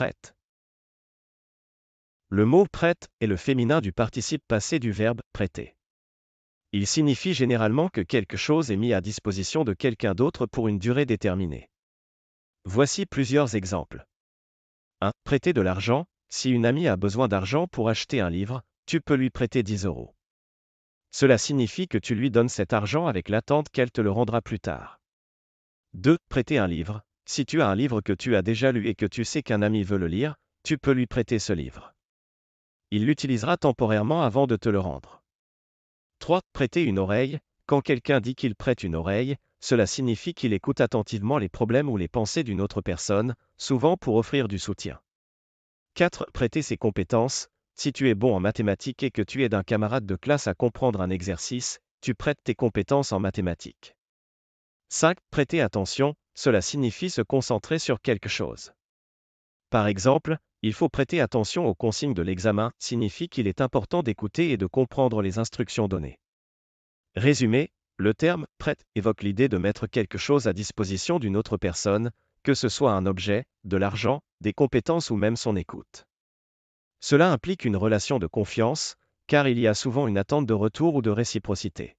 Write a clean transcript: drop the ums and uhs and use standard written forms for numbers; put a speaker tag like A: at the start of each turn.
A: prête. Le mot prête est le féminin du participe passé du verbe prêter. Il signifie généralement que quelque chose est mis à disposition de quelqu'un d'autre pour une durée déterminée. Voici plusieurs exemples. 1. Prêter de l'argent. Si une amie a besoin d'argent pour acheter un livre, tu peux lui prêter 10 €. Cela signifie que tu lui donnes cet argent avec l'attente qu'elle te le rendra plus tard. 2. Prêter un livre. Si tu as un livre que tu as déjà lu et que tu sais qu'un ami veut le lire, tu peux lui prêter ce livre. Il l'utilisera temporairement avant de te le rendre. 3. Prêter une oreille. Quand quelqu'un dit qu'il prête une oreille, cela signifie qu'il écoute attentivement les problèmes ou les pensées d'une autre personne, souvent pour offrir du soutien. 4. Prêter ses compétences. Si tu es bon en mathématiques et que tu aides un camarade de classe à comprendre un exercice, tu prêtes tes compétences en mathématiques. 5. Prêter attention. Cela signifie se concentrer sur quelque chose. Par exemple, il faut prêter attention aux consignes de l'examen, signifie qu'il est important d'écouter et de comprendre les instructions données. Résumé, le terme « prête » évoque l'idée de mettre quelque chose à disposition d'une autre personne, que ce soit un objet, de l'argent, des compétences ou même son écoute. Cela implique une relation de confiance, car il y a souvent une attente de retour ou de réciprocité.